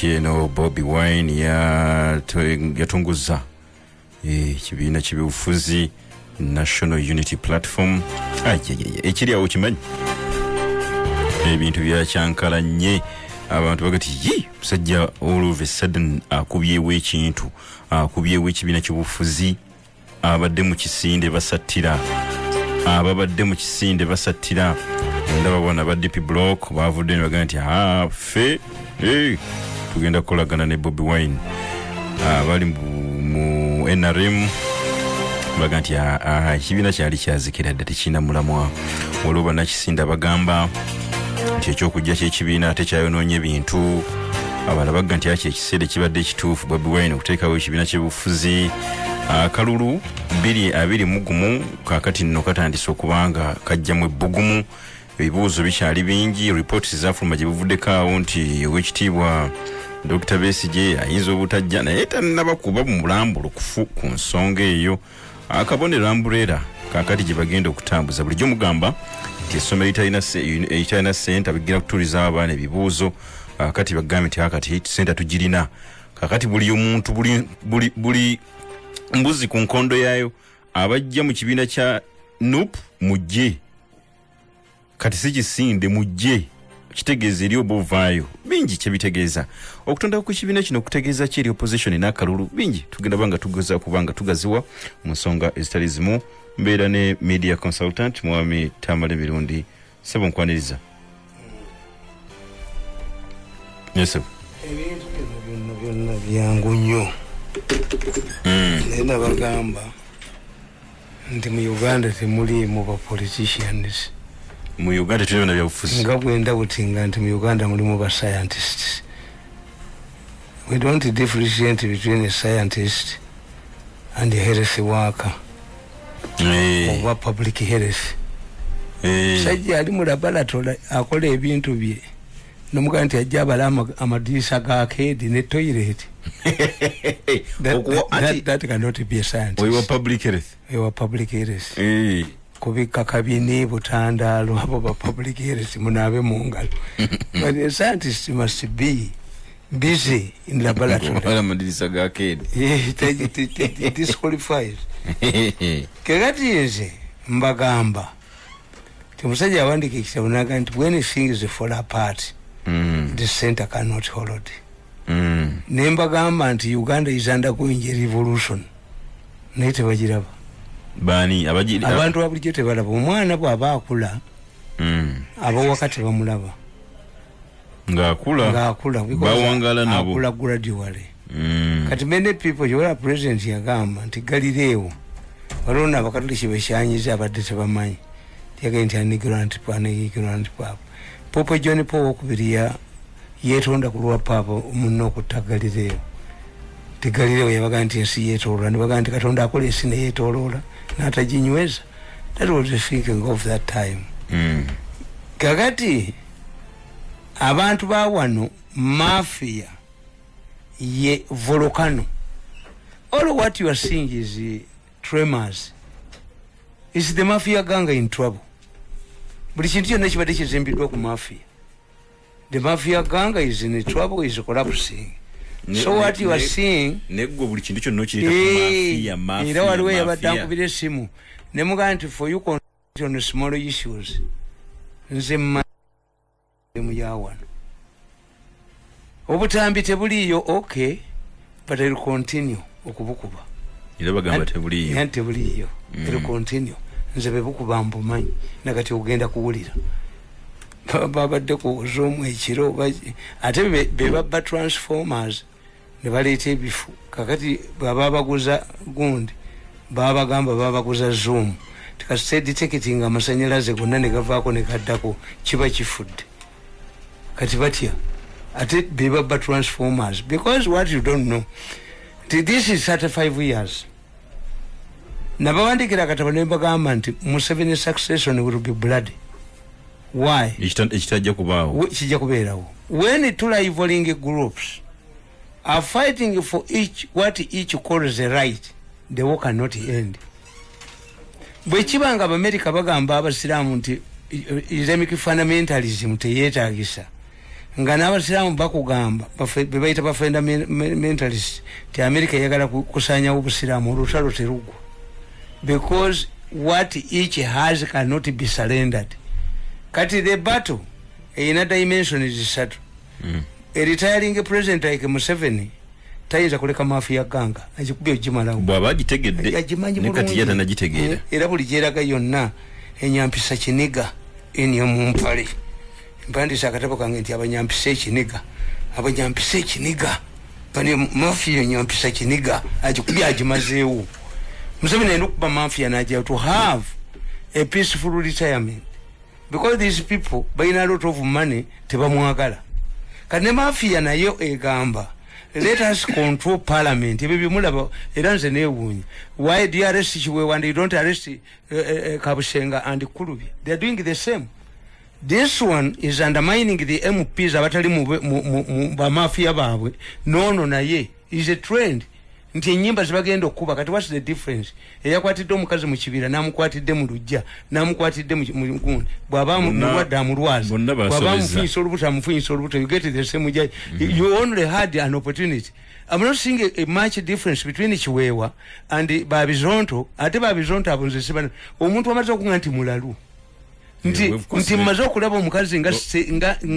Eno Bobi Wine yatunguza kibiina kibufuzi National Unity Platform ekiri awo kimanyi ebintu byakyankalanye abantu bagati musajja all of a sudden akubyewo ekintu akubyewo ekibiina kibufuzi abadde mu kisinde basattira ababadde mu kisinde basattira ndaba bwana ba DP block bavudde ne bagamba nti fe tugenda kukolagana ne Bobi Wine bali mu NRM bagamba nti ekibiina kyali kyazikira ddala tekina mulamwa olwoba nakisinda bagamba nti ekyokujja ky'ekibiina ate kyayonoonye ebintu abalala bagamba nti ekiseera kibadde ekituufu Bobi Wine okuteekawo ekibiina ky'ebufuzi akalulu 2021 kaakati nno katandise okubanga kajjamu ebbugumu ebibuuzo bikyali bingi reports zafuluma gye buvuddeko awo nti owekitiibwa Dr. Besigye ayinza obutajja naye tannaba kuba mu mulambulo kufu ku nsonga eyo akabonero ambuleera kaakati gye bagenda okutambuza bulijjo mugamba nti essomero etalina ssente bigira kutuuliza abaana ebibuuzo kati bagambye nti akati ssente tugirina kaakati buli omuntu buli mbuzi ku nkondo yaayo abajja mu kibiina kya NUP mujje kati si kisinde mujje kitegeeza eri obovaayo bingi kyebitegeeza okutonda ku kibiina kino okutegeeza kyeri opposition n'akalulu bingi tugenda banga tugeza kubanga tugaziwa mu nsonga ezitali zimu mbeera ne media consultant mwami Tamale Mirundi sebo nkwaniriza ebintu byonna byangu nnyo naye bagamba nti mu Uganda temuliimu ba politicians mu Uganda tulina byabufuzi nga bwenda butinga nti mu Uganda mulimu ba scientists. We don't differentiate between a scientist and a health worker or public health. Sajja ali mu laboratory akola ebintu bye nomuga nti ajja abala amadisa ga kedi ne toilet that cannot be a scientist. We were public health. We were public health. Kubika kabini butandalo abo ba public health munabe mungalo. But a scientist must be busy in laboratory. Wala madisa ga kedi. It disqualifies. Kagati yeze mbagamba musajja awandika ekitabo naga nti when things fall apart the center cannot hold. Nembagamba nti Uganda is undergoing a revolution naye tebagiraba bani abantu abulijjo tebalaba omwana bw'aba akula abo wakati bamulaba ng'akula bawangala nabo akula gradually kati many people yola president yagamba nti Galileo balona abakatoliki beshanyiza abadde tebamanyi yagenda nti anigrant papa Pope John Paul okubiriya yetonda kulwa papa munno okutagalireo Galileo yabaga nti ensi yetoloola ne baga nti Katonda akola ensi ne yetoloola n'ataginyweza. That was the thinking of that time. Kakati abantu ba wano mafia ye volcano. All what you are seeing is tremors. Is the mafia gang in trouble? Buli kintu kyonna kibadde kizimbiddwa ku mafia. The mafia gang is in trouble, is collapsing. So what you are seeing neggo buli kintu kyonna kireta ku mafia era waliwo yabadde akubira essimu ne mugamba nti for you on small issues nze mu yawana obutambi tebuliyo okay but I will continue okubukuba era bagamba tebuliyo tebuliyo I will continue nze bebukuba mbumanyi nakati ogenda kuwulira babadde ku zoom ekiro ate beba transformers ne baleeta ebifu kakati baba baguza gundi baba gamba baba baguza zoom tikasite detecting amasanyalaze gonna ne gavaako ne kaddako kiba kifudde kati batya ate beba transformers because what you don't know this is 35 years nabawandikira katabo ne bagamba nti Museveni succession will be bloody. Why? Ekitajja kubaawo kijja kubeerawo when two rivaling groups are fighting for what each calls the right, the war cannot end. Bwe kibanga America bagamba abasiraamu nti Islamic fundamentalism teyeetaagisa nga n'abasiraamu bakugamba be bayita ba fundamentalist ti America yagala kusanya obusiraamu olutalo terugwa because what each has cannot be surrendered. Kati the battle ina dimension zisatu. A retiring president like Museveni tayinza kuleka mafia ganga ajikubye ojimala bwaba agitegedde ne kati yata nagitegeera era buli jeraga yonna enyampisa kiniga enyo mumpale mpandisa akatabo kange nti abanyampisa ekiniga bani mafia enyampisa kiniga ajikubye ajimazeewo Museveni enokuba mafia najja to have a peaceful retirement because these people bayina a lot of money tebamwagala kane mafia nayo egamba let us control parliament ebyo mulaba era nze neewunya why do you arrest Chiwewa and you don't arrest Kabushenga and Kulubi? They are doing the same. This one is undermining the MPs abatali mu ba mafia babwe nono naye is a trend nti enyimba zibagenda okuba kati what's the difference eyakwatidde omukazi mu kibira namukwatidde mu lujja namukwatidde mu gundi bwaba mulwadde amulwaza bwaba mufunyisa olubuto you get the same judge. You only had an opportunity. I'm not seeing a much difference between Chiwewa and Babizonto. Ate Babizonto abonze sibana omuntu amaze okuŋŋa nti mulalu nti mmaze okulaba omukazi nga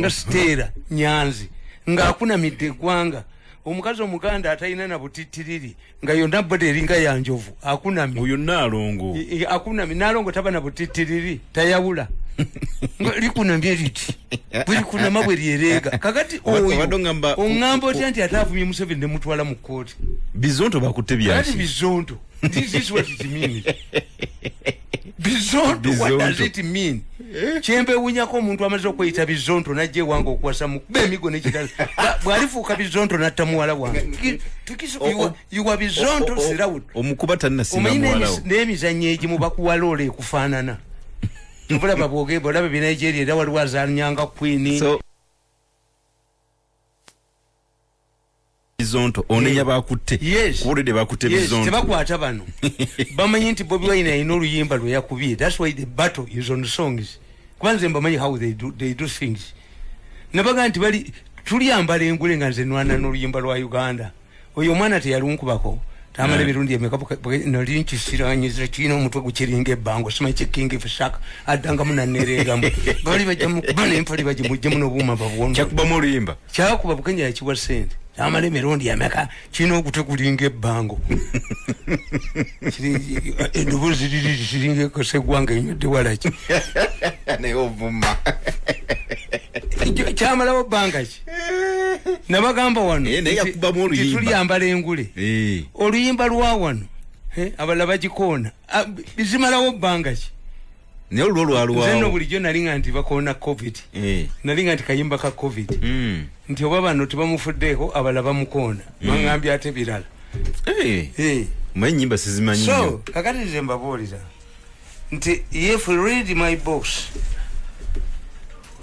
Stera Nyanzi ng'akuna midde eggwanga omukazi omuganda atayina na butitiriri nga yonna bode eringa ya njovu akunami oyo nalongo akunami nalongo taba na butitiriri tayawula likunambye liti buli bwe lyerega kakati oyo ongamba otya nti atavumye Museveni ne mutwala mu kooti Bizonto bakutte byaki kati Bizonto this is what it means. Bizonto what does it mean? Chembe wunyako omuntu amaze okweyita Bizonto najje wange okuwasa mu kuba emigo nekitala bwalifuuka Bizonto nattamuwala wange yuwa Bizonto sirawut omukuba tannasinga muwalawo n'emizannyo egimu bakuwala ekufaanana tubulaba bwogeba olaba Nigeria era waliwo azanyanga Queen Bizonto onenya bakutte kubulide bakutte Bizonto tebakwata bano bamanyi nti Bobi Wine ayina oluyimba lwe yakubye. That's why the battle is on songs. Kwanza mbamanyi how they do things. Nabaga nti bali tuliyambala engule nga nze nwana n'oluyimba lwa Uganda oyo mwana teyalunkubako Tamale Mirundi emekapo nolinchi siranyiza kino omutwe gukiringa ebbango simanyi kingi fishaka adanga munanerega bali bajamu bane empali bajimuje muno buma babwondo kyakuba mu oluyimba kyakuba bukenya yakiwa sente Tamale Mirundi yameka kino okutwe kulinga ebbango endubuzi siringa kosegwanga nyode walaki ne ovuma kyamalawo bangachi nabagamba wano yakuba mu oluyimba tuliyambala engule oluyimba lwa wano abala bagikoona bizimalawo bangachi ne olwalwa zeno bulijjo nalinga nti bakoona covid nalinga nti kayimba ka covid nti oba bano tebamufuddeeko abala bamukoona bangambye ate birala manyi nyimba sizimanyi so kakati nze mbabuulira nti if you read my books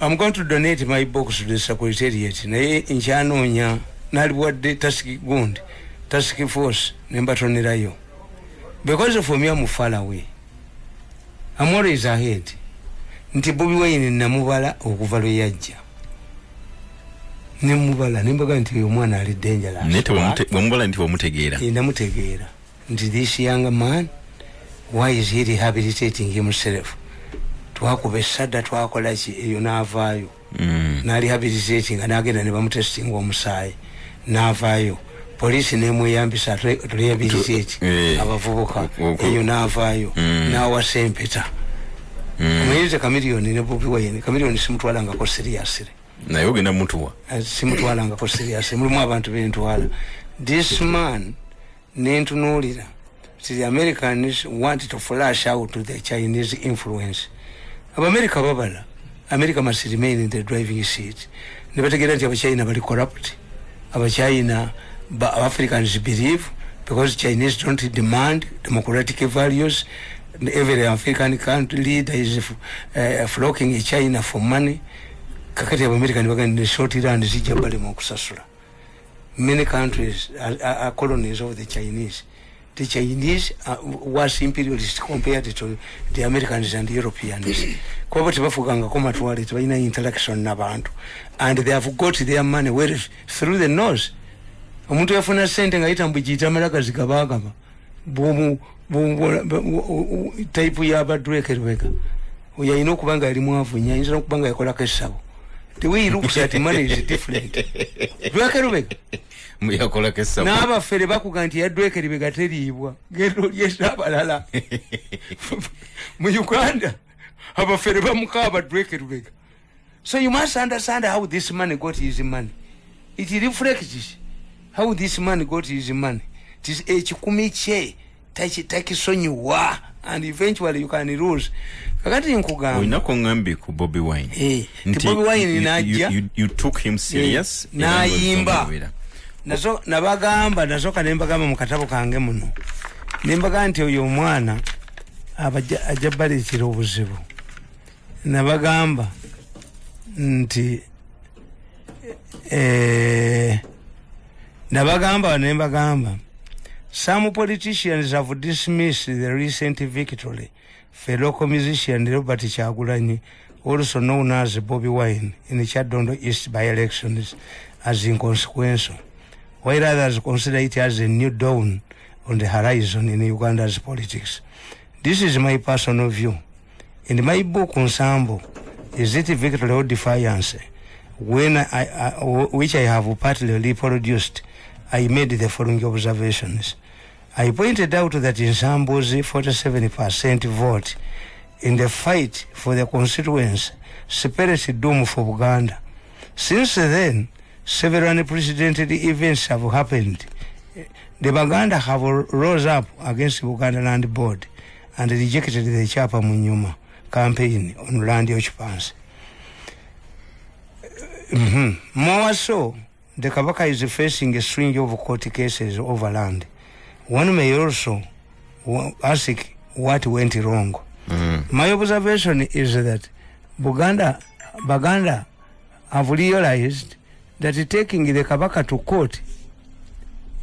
I'm going to donate my books to the Secretariat. Naye nkyanonya naliwadde task force nembatonerayo because for me I'm far away. I'm always ahead. Nti Bobi Wine namubala okuva lwe yajja nemubala nembaga nti omwana ali dangerous nete wamubala nti wamutegeera namutegeera nti this young man why is he rehabilitating himself twakuba essada twakola ki eyo n'avaayo n'arehabilitating n'agenda ne bamutestinga omusaayi n'avaayo poliisi n'emweyambisa rehabilitate abavubuka eyo n'avaayo n'awasa empeta omuyinza Kamiliyoni ne Bobi Wine Kamiliyoni simutwalangako seriously naye ogenda mutuwa simutwalangako seriously mulimu abantu bentwala this man nentunuulira the Americans want to flash out to the Chinese influence. America babala America must remain in the driving seat. Nebategera nti China bali corrupt. China Africans believe because Chinese don't demand democratic values. Every African country leader is flocking China for money. Kakati America nibagenda short run zijabale mu kusasula. Many countries are colonies of the Chinese. the Chinese was imperialist compared to the Americans and the Europeans. Kwa tibafuganga koma tuwali tibaina interaction n'abantu, and they have got their money well through the nose. Omuntu yafuna sente nga yitambujita malaka zikabagaba bomu type ya badreke rweka uyayino kubanga ali mwavu nyinza kubanga yakola kesabo. The way he looks at money is different. Dweke rweka muyakola kesabo n'aba fere bakuganti ya dweke rweka teribwa gendo lyesabalala mu Uganda aba fere bamukaba dweke rweka. So you must understand how this money got his money. It reflects how this man got his money. It is a chikumiche takisonyiwa, and eventually you can lose. Kakati nkugamba inako ngambi ku Bobi Wine. Bobi Wine inaja you took him serious na yimba nazo nabagamba nazo kanemba gamba mukatabo kange muno nembaga nti oyo mwana ajabalekira obuzibu nabagamba nti nembagamba some politicians have dismissed the recent victory for local musician Robert Kyagulanyi, also known as Bobi Wine, in the Chadondo East by-elections as inconsequential, while others consider it as a new dawn on the horizon in Uganda's politics. This is my personal view. In my book Ensemble, Is It Victory or Defiance, which I have partly reproduced, I made the following observations. I pointed out that Ensemble's 47% vote in the fight for the constituency spells doom for Uganda. Since then, several unprecedented events have happened. The Baganda have rose up against Uganda Land Board and rejected the Chapa Munyuma campaign on land occupancy. More so, the Kabaka is facing a string of court cases over land. One may also ask what went wrong. My observation is that Baganda have realized that taking the Kabaka to court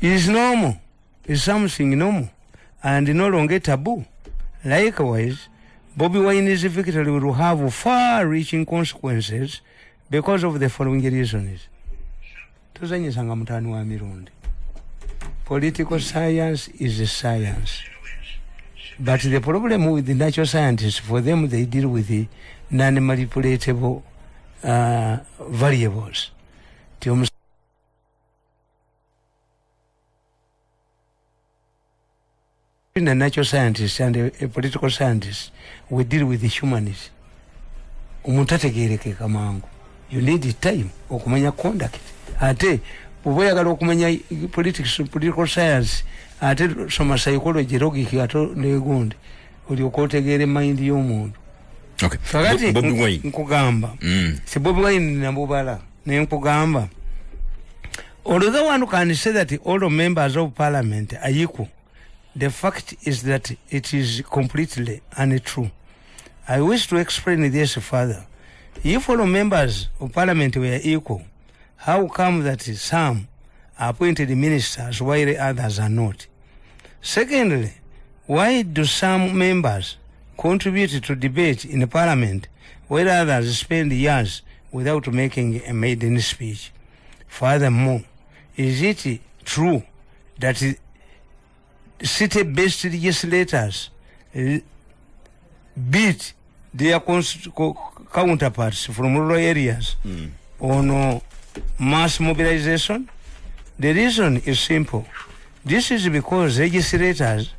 is normal, is something normal, and no longer taboo. Likewise, Bobi Wine's victory will have far-reaching consequences because of the following reasons. Tuzanyisanga mutani wa Mirundi. Political science is a science. But the problem with the natural scientists, for them, they deal with the non-manipulatable variables. The natural scientists and a political scientist, we deal with the humanities. You need time okumanya conduct. Ate uboyagala okumanya politics, political science, ate soma psychology, logic ato negundi oli okotegere mind y'omuntu. Okay. Kakati Bobi Wine nkugamba si Bobi Wine nambubala nkugamba, although one can say that all members of parliament are equal, the fact is that it is completely untrue. I wish to explain this further. If all members of parliament were equal, how come that some are appointed ministers while others are not? Secondly, why do some members contribute to debate in parliament while others spend years without making a maiden speech? Furthermore, is it true that city-based legislators beat their counterparts from rural areas on mass mobilization? The reason is simple. This is because legislators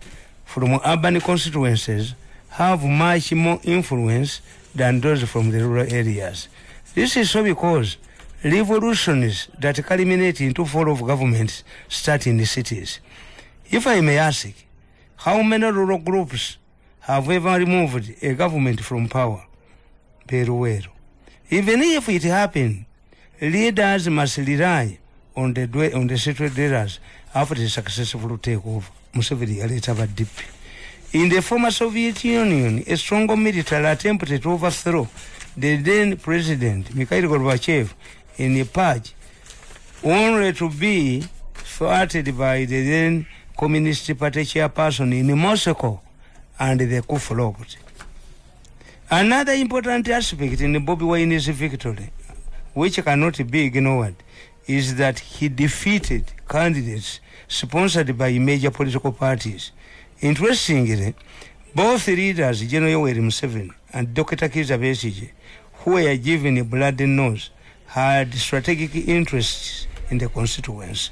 from urban constituencies have much more influence than those from the rural areas. This is so because revolutions that culminate into fall of governments start in the cities. If I may ask, how many rural groups have ever removed a government from power? Peruero. Even if it happened, leaders must rely on the city leaders after the successful takeover. Museveni later deep. In the former Soviet Union, a strong military attempted to overthrow the then president Mikhail Gorbachev in a purge, only to be thwarted by the then Communist Party chairperson in Moscow, and the coup flopped. Another important aspect in Bobi Wine's victory, which cannot be ignored, is that he defeated candidates sponsored by major political parties. Interestingly, both leaders, General Yoweri Museveni and Dr. Kizza Besigye, who were given a bloody nose, had strategic interests in the constituency.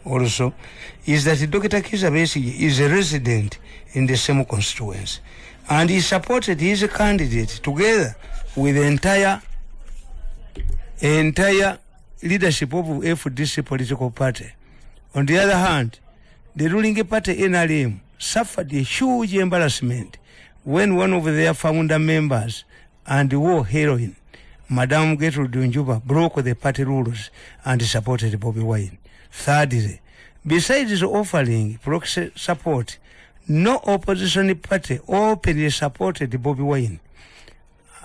Also, is that Dr. Kizza Besigye is a resident in the same constituency, and he supported his candidate together with the entire leadership of FDC political party. On the other hand, the ruling party NRM suffered a huge embarrassment when one of their founder members and war heroine, Madame Gertrude Njuba, broke the party rules and supported Bobi Wine. Thirdly, besides offering proxy support, no opposition party openly supported Bobi Wine,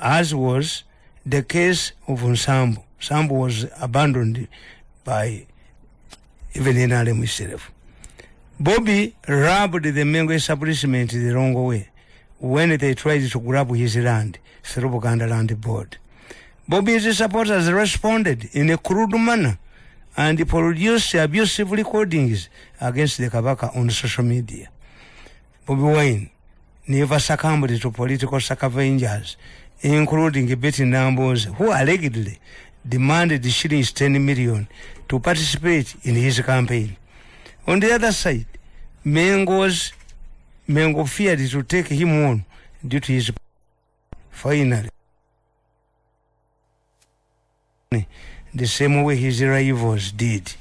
as was the case of Nsambu. Nsambu was abandoned by even NRM itself. Bobby rubbed the Mengo establishment the wrong way when they tried to grab his land through Buganda Land Board. Bobby's supporters responded in a crude manner and produced abusive recordings against the Kabaka on social media. Bobi Wine never succumbed to political scavengers, including Betty Nambos, who allegedly demanded shillings 10 million to participate in his campaign. On the other side, Mengo feared to take him on due to his finally the same way his rivals did.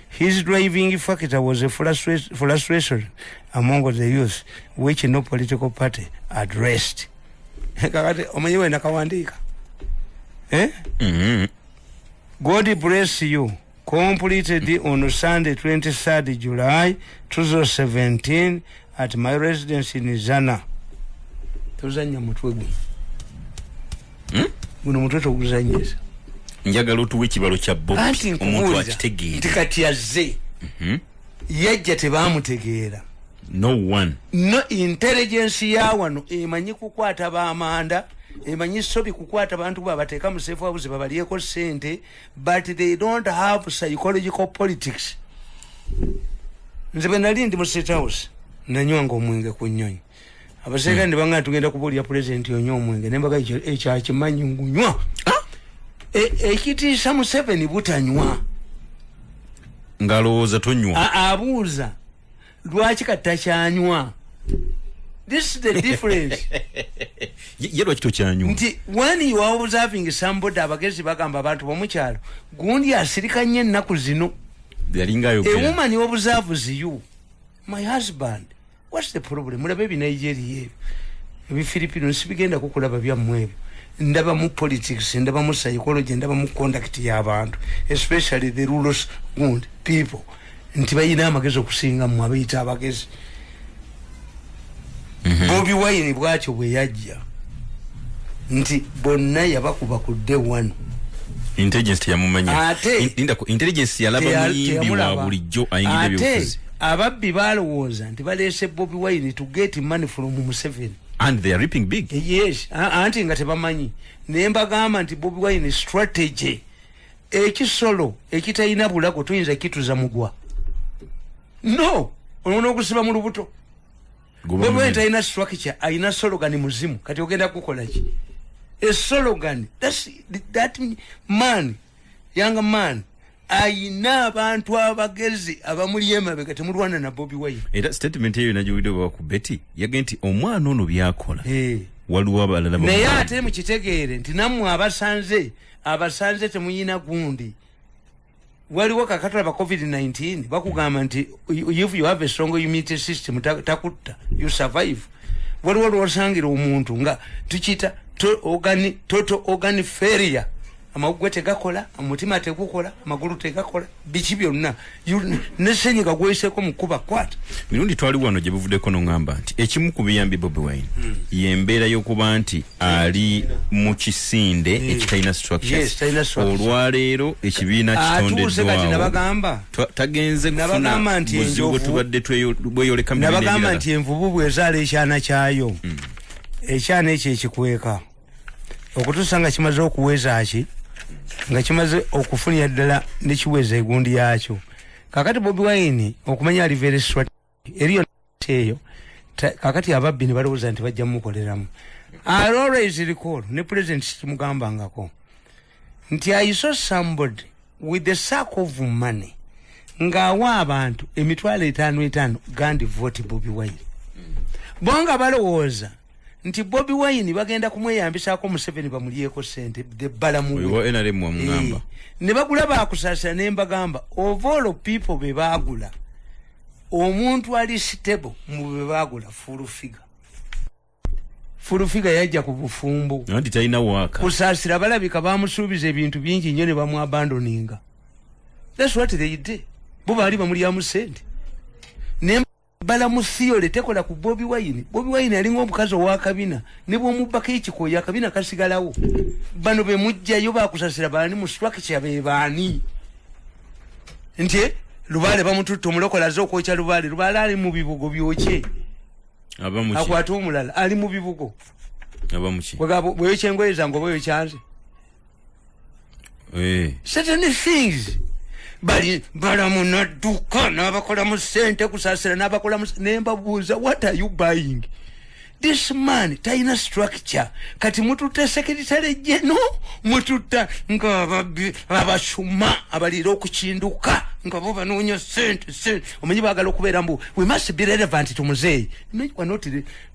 His driving factor was a frustration among the youth, which no political party addressed. God bless you. Completed on Sunday 23rd July 2017 at my residence in Zana. Tuzanya mutwegu. Guno mutweto kuzanyesa. Njagala otuwe ekibalo kya Bobi omuntu akitegeera. Ntikati yazze. Yajja tebamutegeera. No one. No intelligence ya wano emanyi kukwata baamanda. Emanyi sobi kukwata bantu babateeka mu safe house babaliyeko sente, but they don't have psychological politics. Nze bwe nali ndi mu state house nanywanga omwenge ku nnyonyi. Abaserikale ne bangana tugenda kubuulira president onywa omwenge ne mbaga ekyakimanyi ngunywa. Ekitiisa Museveni butanywa. Ngalowooza tonywa. Abuuza lwaki katakyanywa. This is the difference. Yelwa kito kyanywa. Nti when you are observing somebody abagezi bagamba abantu bomukyalo gundi asirika nnyo ennaku zino. Yalinga ayogera. A woman who observes you, my husband, what's the problem? Mulabe bi Nigeria ebi Philippines bigenda kukulaba byammwe ebyo. Ndaba mu politics, ndaba mu psychology, ndaba mu conduct y'abantu, especially the rulers good people. Nti bayina amagezi okusinga mu abayita abagezi. Bobi Wine bwatyo bwe yajja nti bonna yabakuba ku day one. Intelligence yamumanya. Intelligence yalaba muyimbi wa bulijjo ayingira byofuzi. Ababbi balowooza nti baleese Bobi Wine to get money from Museveni. And they are reaping big. Yes, anti nga tebamanyi. Ne mbagamba nti Bobi Wine strategy ekisolo ekitayina bulago tuyinza kituza mugwa. No, ono okusiba mu lubuto. Bobi Wine ayina structure, ayina slogan muzimu. Kati ogenda kukola ki? A slogan. That man, young man, ayina abantu abagezi abamuli emabega temulwana na Bobi Wine. Era statement eyo nagiwidde bwa ku Betty yagenti omwana ono byakola. Waliwo abalala bamwe. Naye ate mukitegeere nti nammwe abasanze temuyina gundi. Waliwo kakatula ba COVID-19 bakugamba nti if you have a strong immunity system takutta you survive. Waliwo lwosangira omuntu nga tukita total organ failure amagugwe tegakola omutima tegukola amagulu tegakola biki byonna nesenyiga gweseko mukuba kwata mirundi twali wano gye buvuddeko n'ongamba nti ekimu ku biyambi Bobi Wine yembeera y'okuba nti ali mu kisinde ekitalina structures olwaleero ekibiina kitondeddwawo tagenze kufuna buzibu bwe tubadde bweyoleka nabagamba nti envubu bwezaala ekyana kyayo ekyana ekyo ekikweka okutuusa nga kimaze okuweza ki nga kimaze okufunira ddala nekiweza egundi yakyo kakati Bobi Wine okumanya ali very strategic eriyo eyo kakati ababbi ne balowooza nti bajja mukoleramu I always recall ne president kimugambangako nti I saw somebody with the sack of money ng'awa abantu emitwalo 5 gandi vote Bobi Wine bonga balowooza nti Bobi Wine bagenda kumweyambisako Museveni bamulieko sente de balamu we NRM wamugamba ne bagula bakusasa ne mbagamba of all people be bagula omuntu ali stable mu be bagula full figure yajja ku bufumbo nti talina waka kusasira balabika bamusuubiza ebintu bingi nnyo ne bamwabandoninga. That's what they did. Bo bali bamulyamu sente ne bala mu theory tekola ku Bobi Wine. Bobi Wine alinga omukazi wa kabina ne bw'omubbako ekikoyi akabina kasigalawo bano be mujjayo bakusasira bani mu structure be bani nti Lubale bamututta omulokola zo okwocha Lubale ali mu bibugo byoche abamuki akwata omulala ali mu bibugo abamuki bwe chengoye zango bwe chanze certain things bali balamu naduka n'abakola mu sente kusasira n'abakola mu nemba buuza what are you buying this man taina structure kati mututa secretary jeno mututa nga abashuma abalira okukinduka nga bo banoonya sente omanyi bagala okubeera mbu we must be relevant to muzeyi not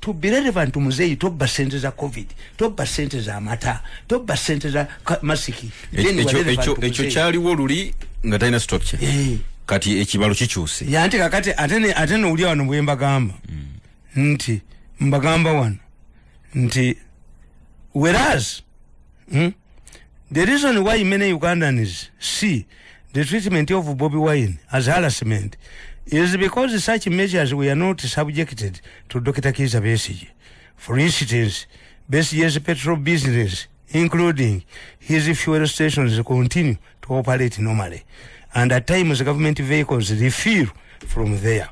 to be relevant to muzeyi tobba sente za covid tobba sente za mata tobba sente za masiki ekyo kyaliwo luli nga taina structure kati ekibalo kikyuse yanti kakati atene uli wano bwe mbagamba nti mbagamba wano nti whereas the reason why many Ugandans see the treatment of Bobi Wine as harassment is because such measures were not subjected to Dr. Kizza Besigye. For instance, Besigye's petrol business, including his fuel stations, continue to operate normally, and at times government vehicles refuel from there.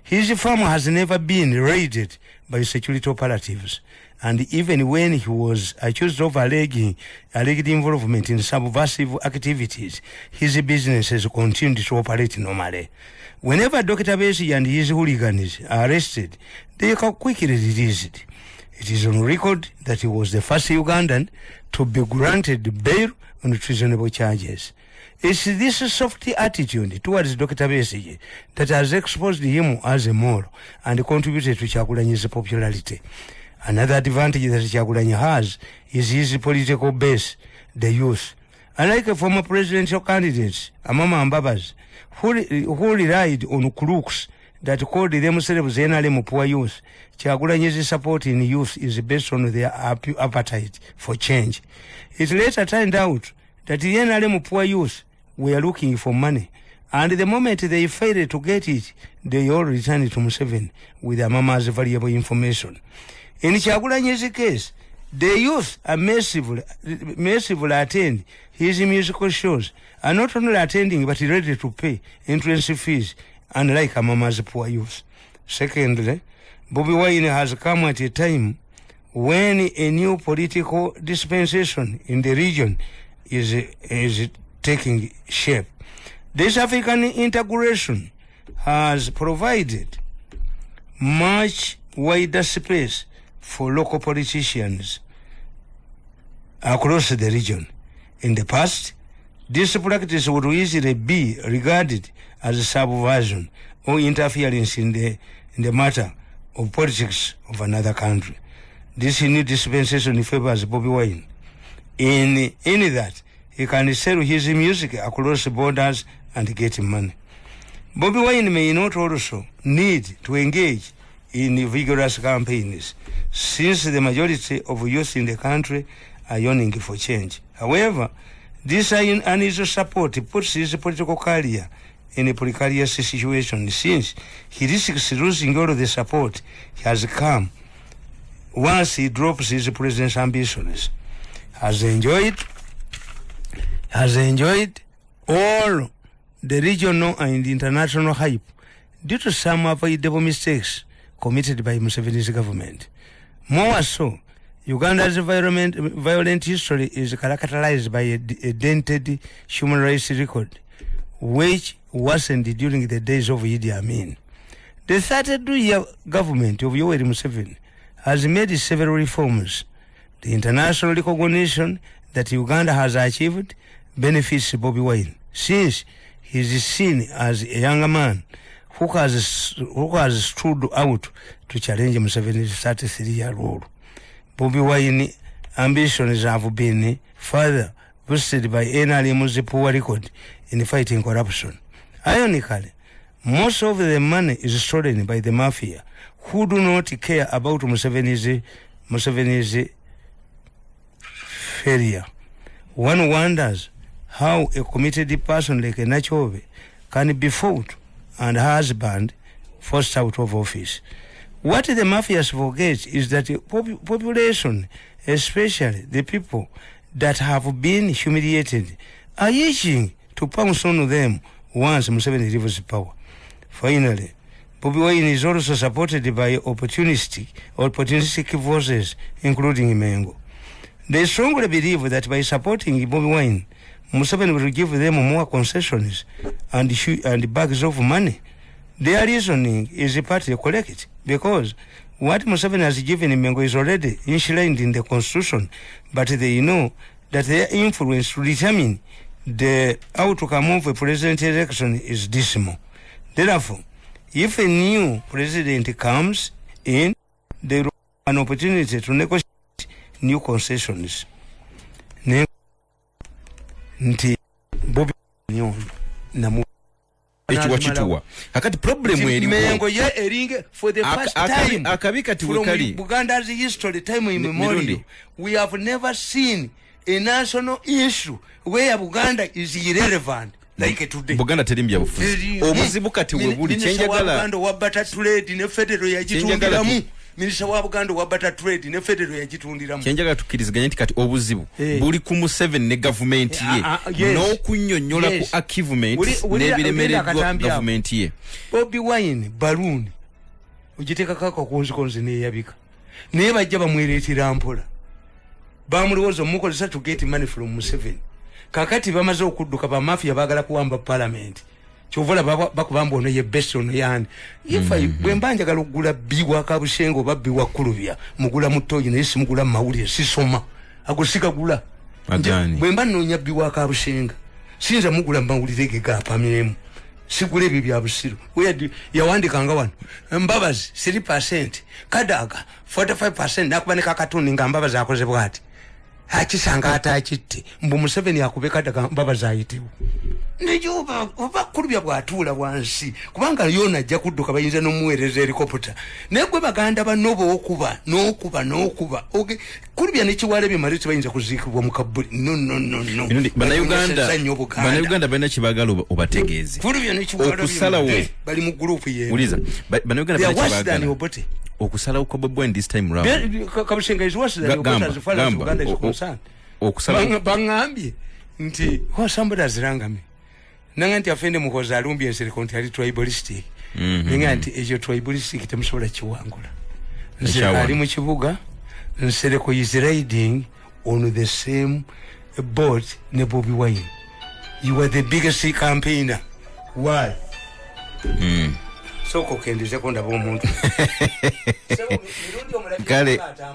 His farm has never been raided by security operatives, and even when he was accused of alleged involvement in subversive activities, his businesses continued to operate normally. Whenever Dr. Besigye and his hooligans are arrested, they are quickly released. It is on record that he was the first Ugandan to be granted bail on treasonable charges. It's this soft attitude towards Dr. Besigye that has exposed him as a moral and contributed to Kyagulanyi's popularity. Another advantage that Kyagulanyi has is his political base, the youth. Unlike former presidential candidates, Amama Mbabas, who relied on crooks that called themselves NRM poor youth, Kyagulanyi's support in youth is based on their appetite for change. It later turned out that the NRM poor youth were looking for money, and the moment they failed to get it, they all returned to Museveni with Amama's valuable information. In Kyagulanyi's case, the youth are massively attend his musical shows, are not only attending but ready to pay entrance fees, unlike Amama's poor youth. Secondly, Bobi Wine has come at a time when a new political dispensation in the region is taking shape. This African integration has provided much wider space for local politicians across the region. In the past, this practice would easily be regarded as subversion or interference in the matter of politics of another country. This new dispensation favors Bobi Wine in that he can sell his music across borders and get money. Bobi Wine may not also need to engage in vigorous campaigns, since the majority of youth in the country are yearning for change. However, This unusual support puts his political career in a precarious situation since he risks losing all of the support he has come once he drops his president's ambitions. Has enjoyed all the regional and international hype due to some avoidable mistakes committed by Museveni's government. More so, Uganda's violent history is characterized by a dented human rights record, which worsened during the days of Idi Amin. The 32-year government of Yoweri Museveni has made several reforms. The international recognition that Uganda has achieved benefits Bobi Wine, since he is seen as a younger man who has stood out to challenge Museveni's 33-year rule. Bobi Wine ambitions have been further boosted by NRM's poor record in fighting corruption. Ironically, most of the money is stolen by the mafia, who do not care about Museveni's failure. One wonders how a committed person like Nachove can be fought and her husband forced out of office. What the mafias forget is that the population, especially the people that have been humiliated, are itching to pounce on them once Museveni leaves power. Finally, Bobi Wine is also supported by opportunistic forces, including Mengo. They strongly believe that by supporting Bobi Wine, Museveni will give them more concessions and bags of money. Their reasoning is partly correct, because what Museveni has given Mengo is already enshrined in the constitution, but they know that their influence to determine the outcome of a presidential election is dismal. Therefore, if a new president comes in, they will have an opportunity to negotiate new concessions. Nti Bobi ekiwa akati problem Mengo ye eringe for the first time akabika tiwekali Uganda's history time immemorial. We have never seen a national issue where Uganda is irrelevant like today. Buganda terimbya bufuzi obuzibu kati webuli chenjagala Uganda wabata trade ne federal yagitundiramu. Minister wa Buganda wabata trade ne federal yagitundiramu. Chenjaga tukiriziganya nti kati obuzibu buli ku Museveni ne government ye no kunnyonnyola ku achievement n'ebiremereddwa government ye. Bobi Wine balloon ugiteka kako konzi ne yabika naye bajja bamweretera mpola bamulowozo mukolesa to get money from Museveni. Kakati bamaze okudduka ba mafia bagala kuwamba parliament chovola bakubamba ono ye best ono yani ifa bwembanja galugula biwa kabushengo babbiwa kulubya mugula mutoyi ne simugula mawuli sisoma agusika gula agani bwemba nonya biwa kabushenga sinza mugula mbawulirege gapamyemu sigule bibya busiru we yawandika wano mbabazi 3% kadaga 45% nakubanika katuni ngambabazi akoze bwati hakisanga atachitte mbu Museveni akubeka daga mbabazi ayitiwo nejuba oba kulubya bwatula bwansi kubanga yona ajja kudduka bayinza nomuwereza helicopter negwe baganda banobo okuba okay kulubya nekiwale bimalizo bayinza kuzikibwa mu kabuli no bana Uganda bana kibagala obategeeze kulubya nekiwale okusalawo bali mu group ye uliza bana Uganda bana kibagala okusalawo kwa Bobi Wine this time round kabushenga is worse than as far as Uganda is concerned okusalawo bangambye nti somebody azirangame nanganti afende mukoza alumbi ensere konti ali tribalistic nanganti ejo tribalistic temusobola kiwangula nse ali mu kibuga nsere ko is riding on the same boat ne Bobi Wine. You were the biggest campaigner. Why? So kokendeze konda bo muntu. So Mirundi omulaki